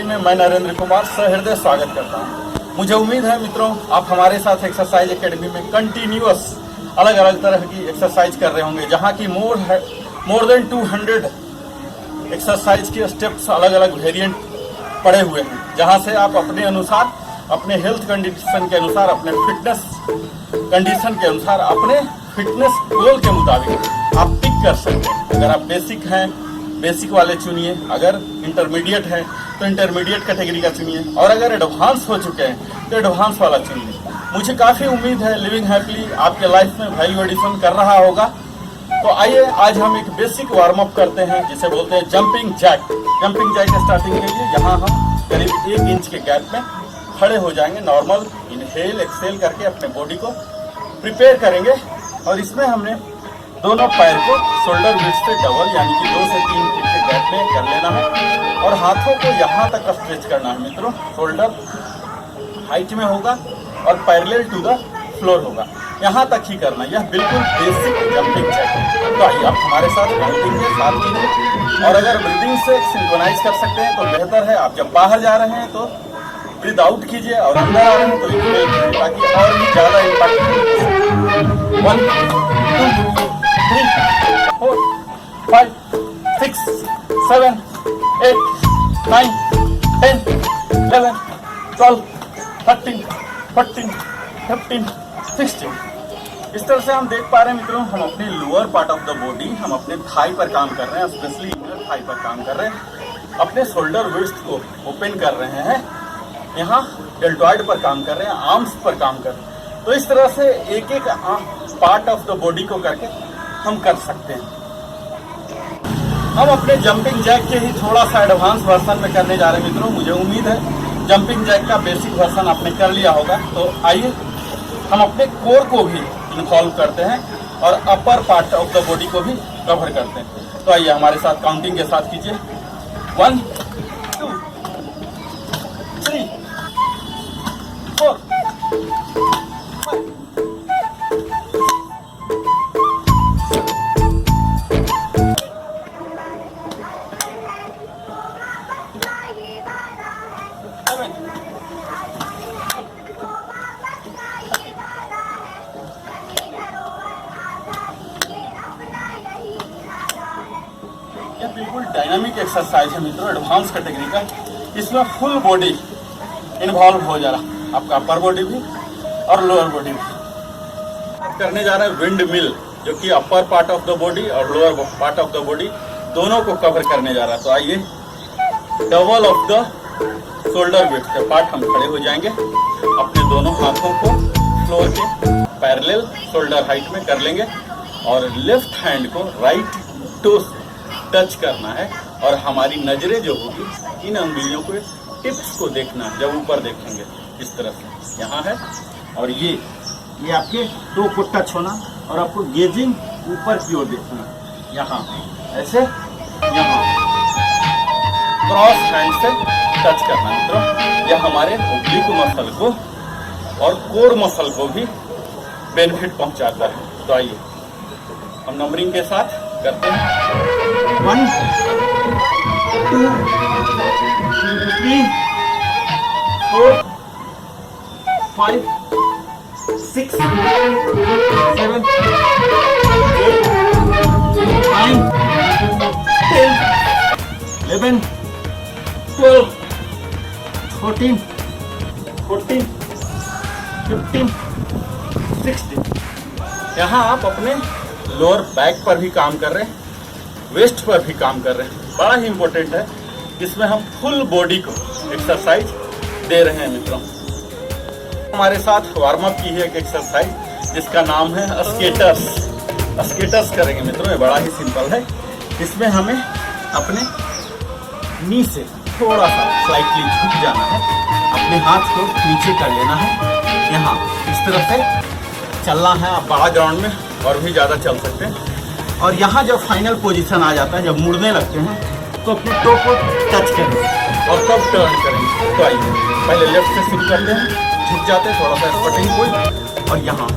में मैं नरेंद्र कुमार सहृदय स्वागत करता हूं। मुझे उम्मीद है मित्रों आप हमारे साथ एक्सरसाइज एकेडमी में कंटिन्यूअस अलग अलग तरह की एक्सरसाइज कर रहे होंगे, जहां की मोर देन 200 एक्सरसाइज के स्टेप्स अलग अलग वेरिएंट पड़े हुए हैं, जहां से आप अपने अनुसार, अपने हेल्थ कंडीशन के अनुसार, अपने फिटनेस कंडीशन के अनुसार, अपने फिटनेस गोल के मुताबिक आप पिक कर सकते हैं। अगर आप बेसिक हैं, बेसिक वाले चुनिए, अगर इंटरमीडिएट है तो इंटरमीडिएट कैटेगरी का चुनिए, और अगर एडवांस हो चुके हैं तो एडवांस वाला चुनिए। मुझे काफ़ी उम्मीद है लिविंग हैप्पीली आपके लाइफ में वैल्यू एडिशन कर रहा होगा। तो आइए आज हम एक बेसिक वार्म अप करते हैं, जिसे बोलते हैं jumping jack. Jumping jack starting के लिए यहाँ हम करीब 1 इंच के गैप में खड़े हो जाएंगे। नॉर्मल इनहेल एक्सेल करके अपने बॉडी को प्रिपेयर करेंगे, और इसमें हमने दोनों पैर को शोल्डर विड्थ से डबल यानी कि 2 से 3 फीट के गैप में कर लेना है, और हाथों को यहाँ तक स्ट्रेच करना है मित्रों। शोल्डर हाइट में होगा और पैरेलल टू द फ्लोर होगा, यहाँ तक ही करना। यह बिल्कुल बेसिक जंपिंग जैक है। तो आइए आप हमारे साथ काउंटिंग के साथ कीजिए, और अगर ब्रीदिंग से सिंक्रोनाइज कर सकते हैं तो बेहतर है। आप जब बाहर जा रहे हैं तो ब्रीद आउट कीजिए, और अंदर आ रहे हैं तो इनहेल कीजिए, ताकि और भी ज़्यादा इम्पैक्ट। 1 2 3 4 5 6 7 8 9 10 11 12 13 14 15 16। इस तरह से हम देख पा रहे हैं मित्रों, हम अपने lower part of the body, हम अपने थाई पर काम कर रहे हैं, स्पेशली इनर थाई पर काम कर रहे हैं। अपने शोल्डर विड्थ को ओपन कर रहे हैं, यहाँ डेल्टॉइड पर काम कर रहे हैं, आर्म्स पर काम कर रहे हैं। तो इस तरह से एक एक पार्ट ऑफ द बॉडी को करके हम कर सकते हैं। हम अपने जंपिंग जैक के ही थोड़ा सा एडवांस वर्जन में करने जा रहे हैं मित्रों। मुझे उम्मीद है जंपिंग जैक का बेसिक वर्जन आपने कर लिया होगा। तो आइए हम अपने कोर को भी इन्वॉल्व करते हैं और अपर पार्ट ऑफ द बॉडी को भी कवर करते हैं। तो आइए हमारे साथ काउंटिंग के साथ कीजिए। 1 2 3 4 यह बिल्कुल डायनामिक एक्सरसाइज है मित्रों, एडवांस कैटेगरी का। इसमें फुल बॉडी इन्वॉल्व हो जा रहा, आपका अपर बॉडी भी और लोअर बॉडी भी। करने जा रहे हैं विंड मिल, जो कि upper part of the body और lower part of the body दोनों को कवर करने जा रहा है। तो आइए double of the shoulder width के पार्ट हम खड़े हो जाएंगे, अपने दोनों हाथों को फ्लोर के पैरेलल शोल्डर हाइट में कर लेंगे, और लेफ्ट हैंड को राइट टो से टच करना है, और हमारी नजरें जो होगी इन अंगुलियों को, टिप्स को देखना है। जब ऊपर देखेंगे इस तरह से यहाँ है, और ये आपके टो को टच होना, और आपको गेजिंग ऊपर की ओर देखना, यहाँ ऐसे, यहाँ क्रॉस हैंड से टच करना मित्रों। यह हमारे ओब्लिक मसल को और कोर मसल को भी बेनिफिट पहुंचाता है। तो आइए हम नंबरिंग के साथ करते हैं। 1 2 3 4 5 6 7 8 9 10 11 12 14 15 16। यहाँ आप अपने लोअर बैक पर भी काम कर रहे हैं, वेस्ट पर भी काम कर रहे हैं। बड़ा ही इम्पोर्टेंट है, इसमें हम फुल बॉडी को एक्सरसाइज दे रहे हैं मित्रों। हमारे साथ वार्म अप की है एक एक्सरसाइज जिसका नाम है स्केटर्स। स्केटर्स करेंगे मित्रों, ये बड़ा ही सिंपल है। इसमें हमें अपने नी से थोड़ा सा स्लाइटली झुक जाना है, अपने हाथ को नीचे कर लेना है, यहाँ इस तरह से चलना है। आप बड़ा ग्राउंड में और भी ज़्यादा चल सकते हैं, और यहाँ जब फाइनल पोजीशन आ जाता है, जब मुड़ने लगते हैं तो अपने टो को टच करेंगे और तब टर्न करेंगे। तो आइए पहले लेफ्ट से शुरू करते हैं, झुक जाते हैं, थोड़ा सा स्पॉटिंग पॉइंट, और यहाँ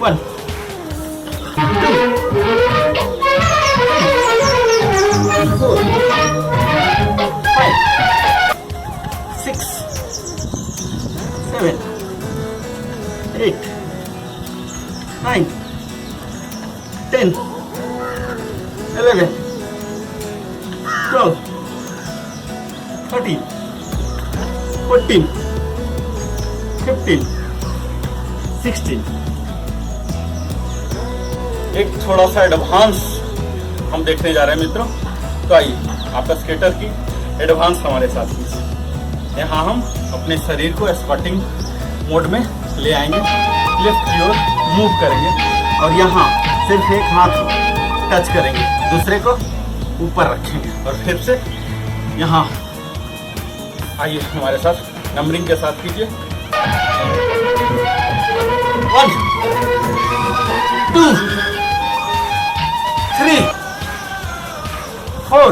1 2 4 5 13, 14, 15, 16। एक थोड़ा सा एडवांस हम देखने जा रहे हैं मित्रों। तो आइए आपका स्केटर की एडवांस हमारे साथ कीजिए। यहाँ हम अपने शरीर को स्क्वाटिंग मोड में ले आएंगे, लेफ्ट की ओर मूव करेंगे और यहाँ सिर्फ एक हाथ टच करेंगे, दूसरे को ऊपर रखेंगे और फिर से यहाँ आइए हमारे साथ नंबरिंग के साथ कीजिए। 1, 2, 3, 4,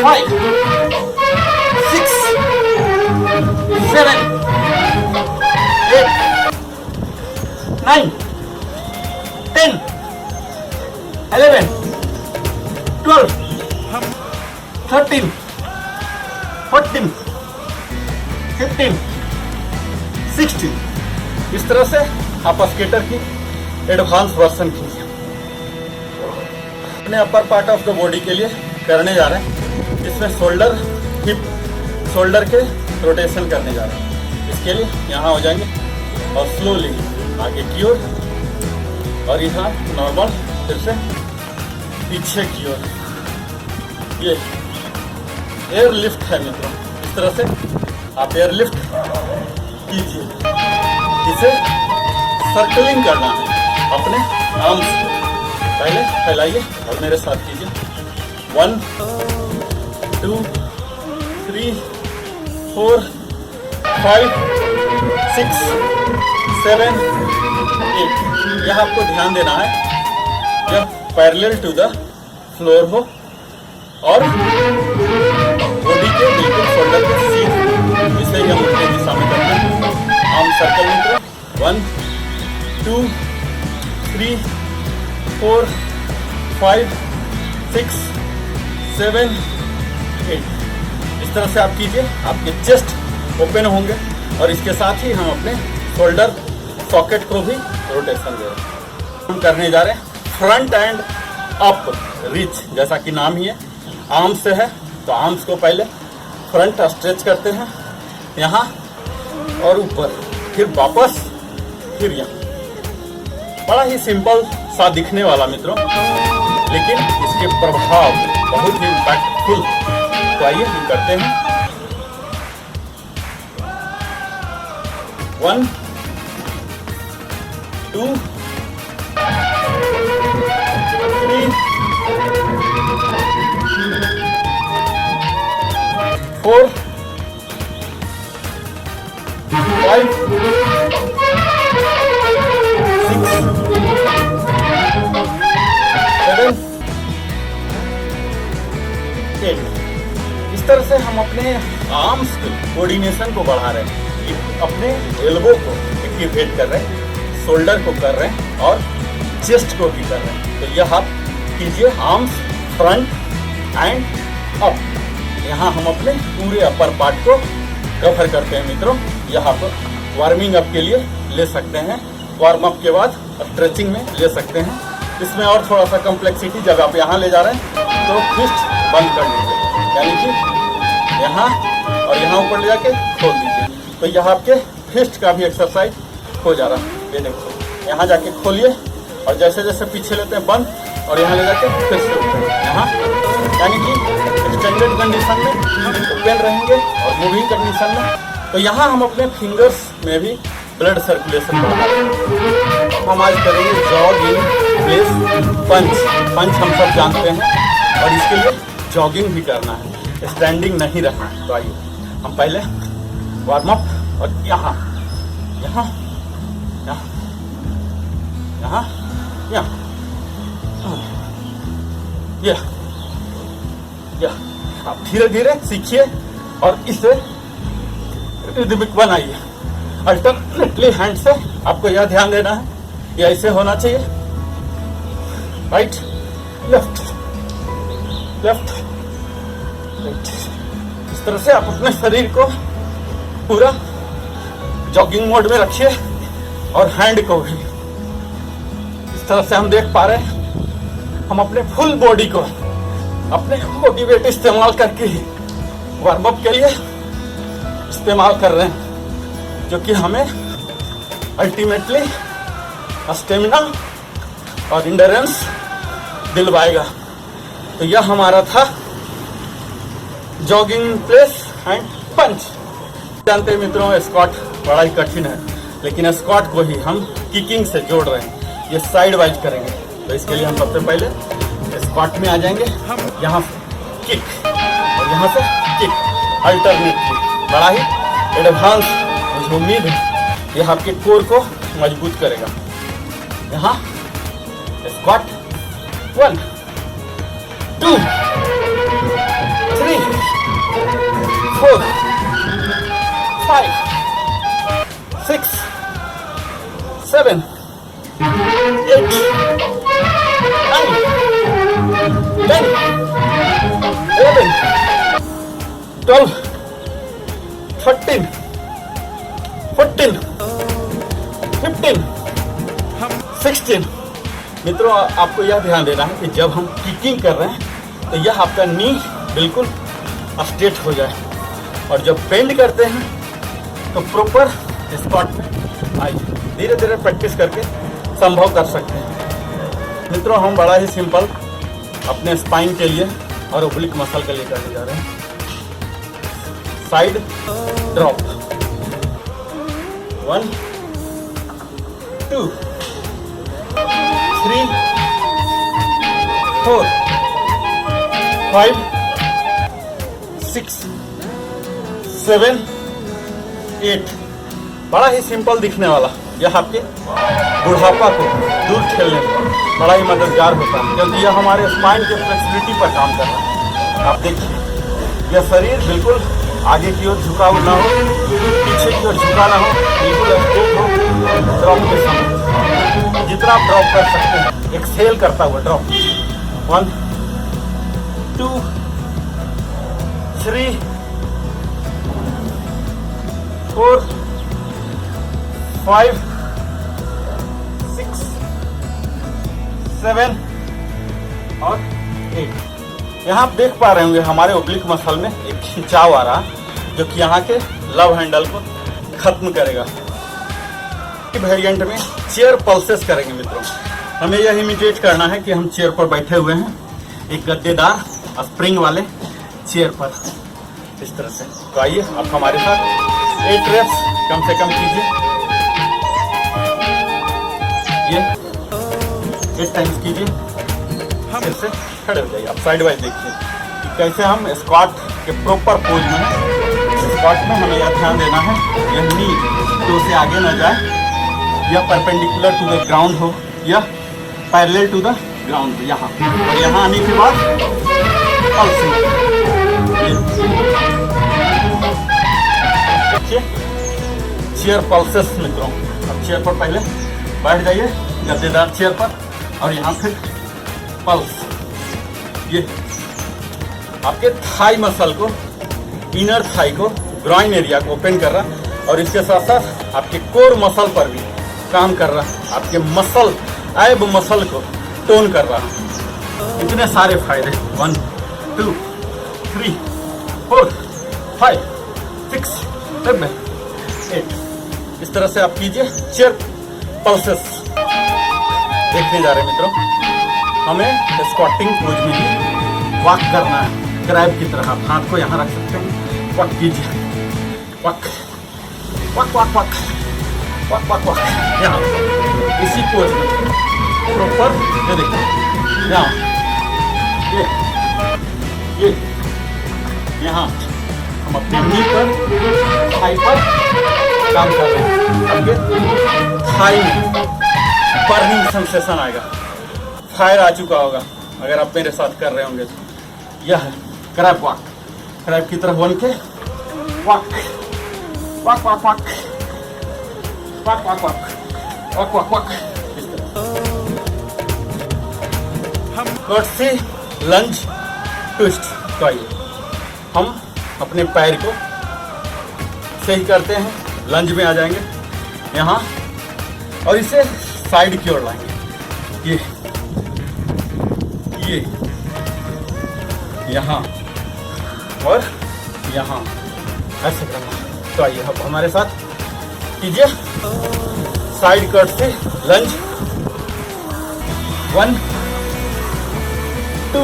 5, 6, 7, 8, 9, 10, 11, 12, 13, 14, 15, 16। इस तरह से आप स्केटर की एडवांस वर्जन कीजिए। अपने अपर पार्ट ऑफ द बॉडी के लिए करने जा रहे हैं, इसमें शोल्डर हिप शोल्डर के रोटेशन करने जा रहे हैं। इसके लिए यहाँ हो जाएंगे और स्लोली आगे की ओर और यहाँ नॉर्मल फिर से पीछे की ओर। ये एयर लिफ्ट है मित्रों। इस तरह से आप एयर लिफ्ट कीजिए। इसे सर्कलिंग करना है अपने आर्म्स को। पहले फैलाइए और मेरे साथ कीजिए। 1, 2, 3, 4, 5, 6, 7, 8। यह आपको ध्यान देना है जब पैरेलल टू द फ्लोर हो और बॉडी के बिल्कुल शोल्डर के सीध, इसे हम उल्टे दिशा में करते हैं। आर्म सर्कल में 1, 2, 3, 4, 5, 6, 7, 8। इस तरह से आप कीजिए, आपके चेस्ट ओपन होंगे और इसके साथ ही हम अपने शोल्डर सॉकेट को भी रोटेशन दे रहे हैं। हम करने जा रहे हैं फ्रंट एंड अप रीच, जैसा कि नाम ही है, आर्म्स से है तो आर्म्स को पहले फ्रंट स्ट्रेच करते हैं यहाँ और ऊपर, फिर वापस, फिर यहाँ। बड़ा ही सिंपल सा दिखने वाला मित्रों, लेकिन इसके प्रभाव बहुत ही इम्पैक्टफुल। तो आइए हम करते हैं। 1, 2, 3, 4, 5, 6, 7, 8। इस तरह से हम अपने आर्म्स के कोऑर्डिनेशन को बढ़ा रहे हैं, अपने एल्बो को एक्टिवेट कर रहे हैं, शोल्डर को कर रहे हैं और चेस्ट को भी कर रहे हैं। तो यह आप कीजिए, आर्म्स फ्रंट एंड अप। यहाँ हम अपने पूरे अपर पार्ट को कवर करते हैं मित्रों। यहाँ पर वार्मिंग अप के लिए ले सकते हैं, वार्म अप के बाद स्ट्रेचिंग में ले सकते हैं। इसमें और थोड़ा सा कम्प्लेक्सिटी, जब आप यहाँ ले जा रहे हैं तो फिस्ट बंद कर दीजिए, यानी कि यहाँ और यहाँ ऊपर ले जाके खोल दीजिए। तो यहाँ आपके फिस्ट का भी एक्सरसाइज हो जा रहा है। ये देखो, यहाँ जाके खोलिए और जैसे जैसे पीछे लेते हैं बंद और यहाँ ले जाके फिर से ऊपर यहाँ, यानी कि एक्सटेंडेड कंडीशन में ओपन रहेंगे और मूविंग कंडीशन में। तो यहाँ हम अपने फिंगर्स में भी ब्लड सर्कुलेशन बढ़ा रहे हैं। हम आज करेंगे जॉगिंग प्लस पंच। पंच हम सब जानते हैं और इसके लिए जॉगिंग भी करना है, स्टैंडिंग नहीं रहना है। तो आइए हम पहले वार्म अप और यहाँ यहाँ यहाँ यहाँ यहाँ यह आप धीरे धीरे सीखिए और इसे रिदमिक बनाइए। अल्टरनेटली हैंड से आपको यह ध्यान देना है कि ऐसे होना चाहिए, राइट लेफ्ट लेफ्ट राइट। इस तरह से आप अपने शरीर को पूरा जॉगिंग मोड में रखिए और हैंड को भी। इस तरह से हम देख पा रहे हैं हम अपने फुल बॉडी को अपने बॉडी वेट इस्तेमाल करके ही वार्म अप के लिए इस्तेमाल कर रहे हैं, जो कि हमें अल्टीमेटली स्टेमिना और इंड्योरेंस दिलवाएगा। तो यह हमारा था जॉगिंग प्लेस एंड पंच। जानते हैं मित्रों, स्क्वाट बड़ा ही कठिन है, लेकिन स्क्वाट को ही हम किकिंग से जोड़ रहे हैं। ये साइड वाइज करेंगे, तो इसके लिए हम सबसे पहले स्क्वाट में आ जाएंगे। यहाँ किक और यहाँ से किक अल्टरनेटली। बड़ा ही एडवांस, मुझे उम्मीद है यह आपके कोर को मजबूत करेगा। यहाँ स्क्वाट 1 2 3 4 5 6 7 8 9 10 11 12 13 14 15 16। मित्रों, आपको यह ध्यान देना है कि जब हम किकिंग कर रहे हैं तो यह आपका नी बिल्कुल स्ट्रेट हो जाए, और जब बेंड करते हैं तो प्रॉपर स्क्वाट में आइए। धीरे धीरे प्रैक्टिस करके संभव कर सकते हैं। मित्रों, हम बड़ा ही सिंपल अपने स्पाइन के लिए और ओब्लिक मसल के लिए करने जा रहे हैं। Side drop 1 2 3 4 5 6 7 8। बड़ा ही सिंपल दिखने वाला यह आपके बुढ़ापा को दूर खेलने में बड़ा ही मददगार होता है, क्योंकि यह हमारे स्पाइन के फ्लेक्सिबिलिटी पर काम कर रहा है। आप देखिए, यह शरीर बिल्कुल आगे की ओर झुकाव ना हो, पीछे की ओर झुका ना हो, बिल्कुल स्ट्रेट हो। ड्रॉप के समय जितना आप ड्रॉप कर सकते हैं, एक्सहेल करता हुआ ड्रॉप 1 2 3 4 5 6 7 और 8। यहाँ आप देख पा रहे होंगे हमारे ओब्लिक मसल में एक खिंचाव आ रहा है, जो कि यहाँ के लव हैंडल को खत्म करेगा। वेरिएंट में चेयर पल्सेस करेंगे मित्रों। हमें यह इमिटेट करना है कि हम चेयर पर बैठे हुए हैं, एक गद्देदार स्प्रिंग वाले चेयर पर, इस तरह से। तो आइए आप हमारे साथ 8 रेप्स कम से कम कीजिए। ये 8 टाइम्स कीजिए, फिर से खड़े हो जाइए। आप साइड वाइज देखिए कि कैसे हम स्क्वाट के प्रॉपर पोज में हैं। स्क्वाट में हमें यह ध्यान देना है यह नी तो से आगे न जाए, यह परपेंडिकुलर टू द ग्राउंड हो, यह पैरेलल टू द ग्राउंड हो। यहाँ और यहाँ आने के बाद पल्सिंग देखिए, चेयर पल्सेस मित्रों। अब चेयर पर पहले बैठ जाइए, गद्देदार चेयर पर, और यहाँ फिर पल्स। ये आपके थाई मसल को, इनर थाई को, ग्रॉइन एरिया को ओपन कर रहा, और इसके साथ साथ आपके कोर मसल पर भी काम कर रहा, आपके मसल एब मसल को टोन कर रहा। इतने सारे फायदे 1 2 3 4 5 6 7 8। इस तरह से आप कीजिए चेयर पल्सेस। देखने जा रहे हैं मित्रों, हमें स्क्वाटिंग पोज में ही वॉक करना है, क्रैब की तरह। आप हाथ को यहाँ रख सकते हैं, वॉक कीजिए, walk walk walk walk walk walk walk. यहाँ इसी पोज में प्रॉपर, ये देखिए यहाँ, ये यहाँ हम अपने नी पर, थाई पर काम कर रहे हैं। आपके थाई में बर्निंग सेंसेशन आएगा, फायर आ चुका होगा अगर आप मेरे साथ कर रहे होंगे तो। यह है क्रैब वॉक। क्रैब की तरफ बन के walk walk walk walk walk walk walk walk walk walk. Curtsy lunge twist. तो आइए हम अपने पैर को सही करते हैं, लंज में आ जाएंगे यहाँ, और इसे साइड की ओर लाएंगे। ये यहाँ और यहाँ ऐसे करना। तो आइए अब हमारे साथ कीजिए साइड कट से लंज। 1 2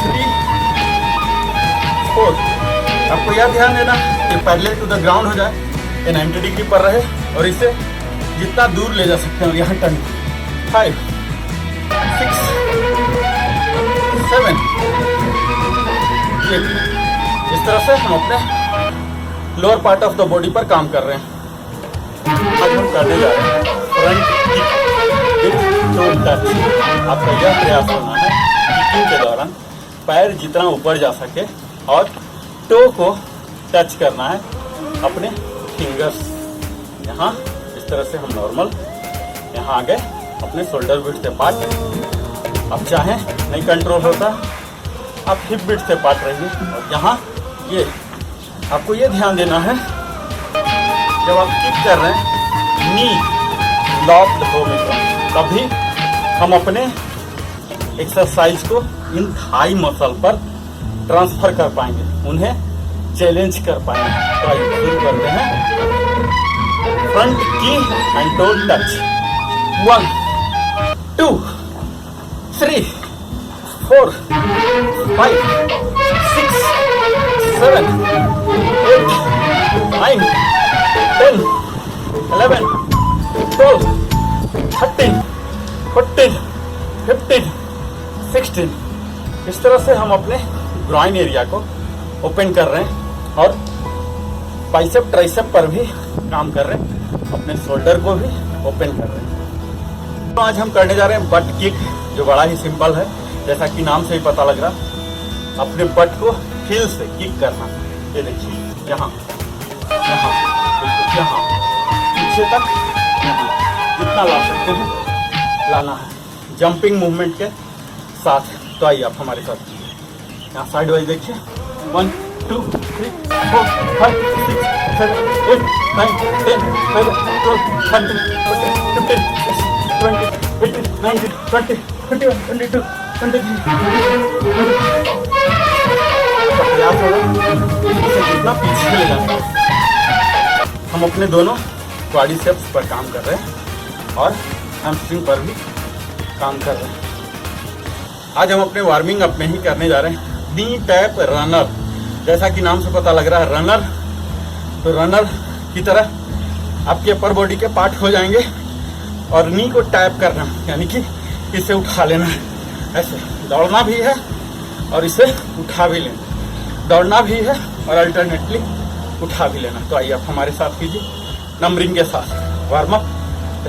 3 4। आपको यह ध्यान देना कि पैरेलल टू द ग्राउंड हो जाए, ये 90 डिग्री पर रहे और इसे जितना दूर ले जा सकते हैं यहाँ टर्न। 5 6 7 8। इस तरह से हम अपने lower part of the body पर काम कर रहे हैं। आज हम करने जा रहे हैं front kick with to touch. आपका यह प्रयास होना है किकिंग के दौरान पैर जितना ऊपर जा सके और टो को टच करना है अपने फिंगर्स। यहाँ इस तरह से हम नॉर्मल यहाँ आ गए अपने शोल्डर विड्थ से पार्ट। अब चाहें नहीं कंट्रोल होता, आप हिप विड्थ से पार्ट रहिए। और यहाँ ये आपको ये ध्यान देना है जब आप किक कर रहे हैं नी लॉक्ड हो तभी हम अपने एक्सरसाइज को इन थाई मसल पर ट्रांसफर कर पाएंगे, उन्हें चैलेंज कर पाएंगे। तो आइए शुरू करते हैं फ्रंट की एंड टो टच। 1 2 3 4 5 6 7 8 9 10 11 12 13 14 15 16। इस तरह से हम अपने ग्राइन एरिया को ओपन कर रहे हैं और बाइसेप ट्राइसेप पर भी काम कर रहे हैं, अपने शोल्डर को भी ओपन कर रहे हैं। तो आज हम करने जा रहे हैं बट किक, जो बड़ा ही सिंपल है, जैसा कि नाम से ही पता लग रहा। अपने बट को हील से किक करना। ये देखिए यहाँ यहाँ बिल्कुल यहाँ पीछे तक, यहाँ जितना ला सकते हैं लाना है जंपिंग मूवमेंट के साथ। तो आइए आप हमारे साथ यहाँ साइड वाइज देखिए। 1 2 3 4 5 6 7 8 9 10 11 12 13 14 15 16 17 18 19 20 21 22 23। प्रयास होगा इसे जितना पीछे ले जाना। हम अपने दोनों क्वाड्रिसेप्स पर काम कर रहे हैं और हैमस्ट्रिंग पर भी काम कर रहे हैं। आज हम अपने वार्मिंग अप में ही करने जा रहे हैं नी टैप रनर। जैसा कि नाम से पता लग रहा है रनर, तो रनर की तरह आपके अपर बॉडी के पार्ट हो जाएंगे और नी को टैप करना, यानी कि इसे उठा लेना है। ऐसे दौड़ना भी है और इसे उठा भी लेना, दौड़ना भी है और अल्टरनेटली उठा भी लेना। तो आइए आप हमारे साथ कीजिए नंबरिंग के साथ। Warm up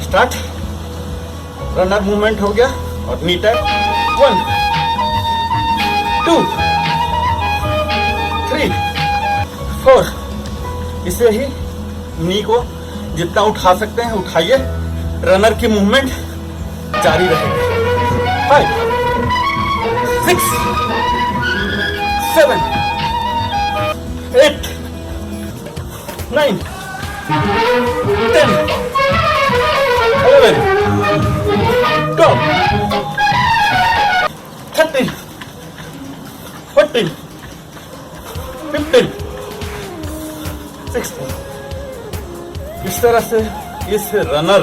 start. Runner movement हो गया और नी टैप। 1 2 3 4। इसे ही नी को जितना उठा सकते हैं उठाइए, रनर की मूवमेंट जारी रहेगी। 5 6 7 8 9 10 11 12 13 14 15 16। इस तरह से इस रनर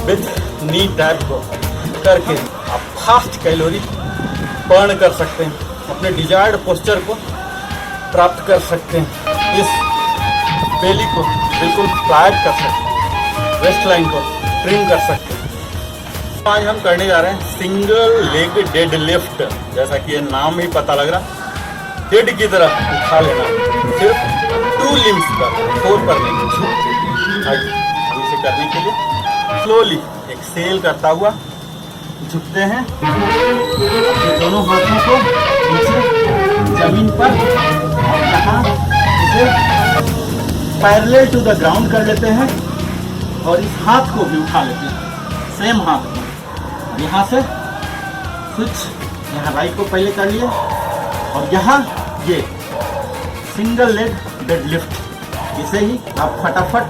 विथ नी टैप को करके आप फास्ट कैलोरी बर्न कर सकते हैं, अपने डिजायर्ड पोस्चर को प्राप्त कर सकते हैं, इस बेली को बिल्कुल फ्लैट कर सकते हैं, वेस्ट लाइन को ट्रिम कर सकते हैं। आज हम करने जा रहे हैं सिंगल लेग डेड लिफ्ट। जैसा कि ये नाम ही पता लग रहा, हेड की तरफ उठा लेना, सिर्फ 2 लिम्स पर, 4 पर नहीं, झुक के। आइए हम इसे करने के लिए स्लोली एक सेल करता हुआ झुकते हैं, अपने दोनों हाथों को नीचे जमीन पर और यहाँ इसे पैरेलल टू द ग्राउंड कर लेते हैं और इस हाथ को भी उठा लेते हैं, सेम हाथ को। यहाँ से स्विच, यहाँ राइट को पहले कर लिया और यहाँ ये सिंगल लेग डेड लिफ्ट, इसे ही आप फटाफट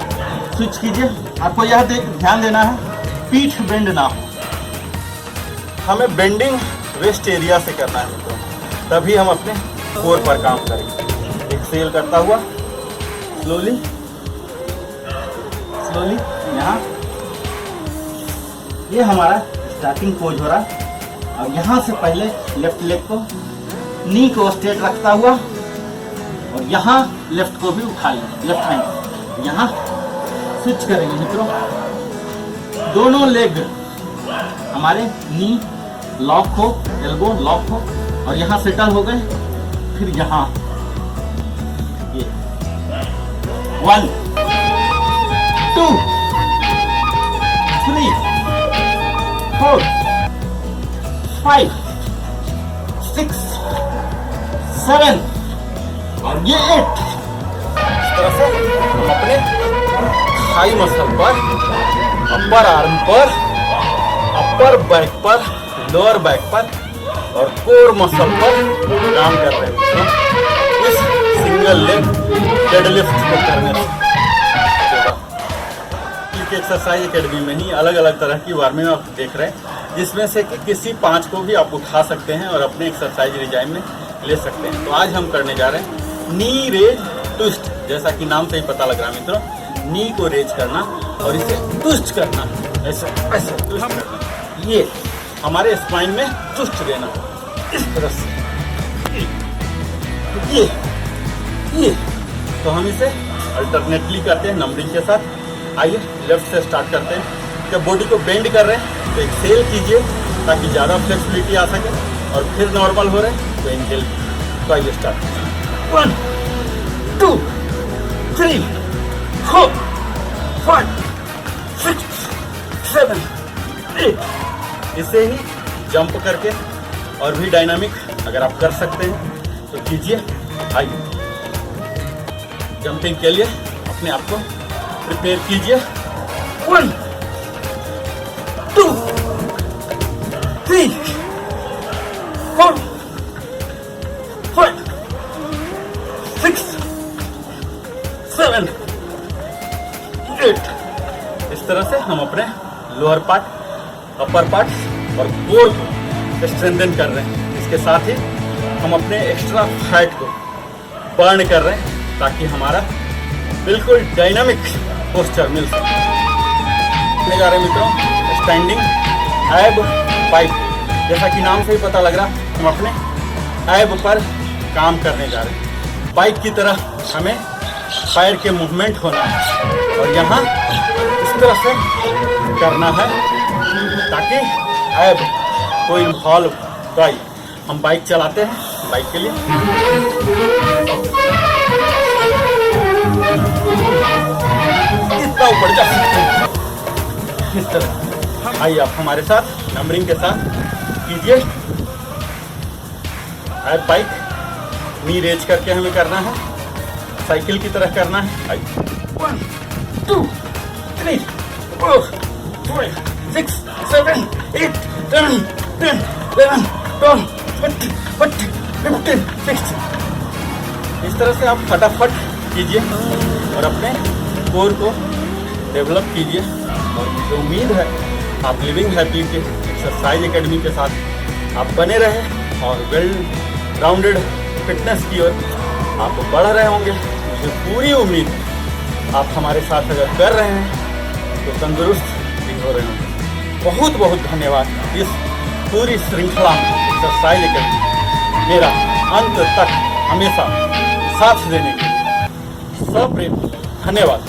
स्विच कीजिए। आपको यह ध्यान देना है पीठ बेंड ना हो, हमें बेंडिंग वेस्ट एरिया से करना है, तो तभी हम अपने कोर पर काम करेंगे। एक्सेल करता हुआ स्लोली स्लोली। यहाँ ये हमारा स्टार्टिंग पोज हो रहा है। और यहाँ से पहले लेफ्ट लेग को, नी को स्ट्रेट रखता हुआ, और यहाँ लेफ्ट को भी उठा लेंगे, लेफ्ट हैंड। यहाँ स्विच करेंगे मित्रों। दोनों लेग हमारे नी लॉक हो, एल्बो लॉक हो, और यहाँ सेटल हो गए। फिर यहाँ ये 1 2 3 4 5 6 7 और ये 8। इस तरह से हम अपने थाई मसल पर, अपर आर्म पर, अपर बैक पर, लोअर बैक पर और कोर मसल पर काम कर रहे हैं इस सिंगल लेग डेडलिफ्ट को करने से। एक्सरसाइज एकेडमी में ही अलग अलग तरह की वार्मिंग आप देख रहे हैं, जिसमें से कि किसी 5 को भी आप उठा सकते हैं और अपने एक्सरसाइज रिजाइम में ले सकते हैं। तो आज हम करने जा रहे हैं नी रेज ट्विस्ट। जैसा कि नाम से ही पता लग रहा है मित्रों, नी को रेज करना और इसे ट्विस्ट करना, ऐसे ऐसे ट्विस्ट करना। ये हमारे स्पाइन में ट्विस्ट देना इस तरह से। ये तो हम इसे अल्टरनेटली करते हैं नंबरिंग के साथ। आइए लेफ्ट से स्टार्ट करते हैं। जब बॉडी को बेंड कर रहे हैं तो एक्सेल कीजिए ताकि ज़्यादा फ्लेक्सिबिलिटी आ सके, और फिर नॉर्मल हो रहे हैं तो इनहेल। तो आइए स्टार्ट। 1 2 3 4 5 6 7 8। इसे ही जंप करके और भी डायनामिक अगर आप कर सकते हैं तो कीजिए। आइए जंपिंग के लिए अपने आप को प्रिपेयर कीजिए। 1 2 3 4 5 6 7 8। इस तरह से हम अपने लोअर पार्ट, अपर पार्ट और कोर को स्ट्रेंथन कर रहे हैं। इसके साथ ही हम अपने एक्स्ट्रा फैट को बर्न कर रहे हैं ताकि हमारा बिल्कुल डायनामिक पोस्चर मिल सके। ले जा रहे हैं मित्रों स्टैंडिंग एब बाइक। जैसा कि नाम से ही पता लग रहा, हम अपने एब पर काम करने जा रहे हैं। बाइक की तरह हमें पैर के मूवमेंट होना है और यहाँ इस तरह से करना है ताकि एब को इन्वॉल्व। तो आइए हम बाइक चलाते हैं। बाइक के लिए कितना ऊपर जा सकते हैं इस तरह। आइए आप हमारे साथ नंबरिंग के साथ कीजिए। एब बाइक नी रेज करके हमें करना है, साइकिल की तरह करना है। आइए 1 2 3 4 5 6 7 8 9 10 11 12 13 14 15 16। इस तरह से आप फटाफट कीजिए और अपने कोर को डेवलप कीजिए। और मुझे उम्मीद है आप लिविंग हैप्पी के एक्सरसाइज एकेडमी के साथ आप बने रहें और वेल राउंडेड फिटनेस की ओर आप बढ़ रहे होंगे। मुझे पूरी उम्मीद है आप हमारे साथ अगर कर रहे हैं तो तंदुरुस्त भी हो रहे होंगे। बहुत बहुत धन्यवाद इस पूरी श्रृंखला एक्सरसाइज एकेडमी मेरा अंत तक हमेशा साथ देने के लिए। सप्रेम धन्यवाद।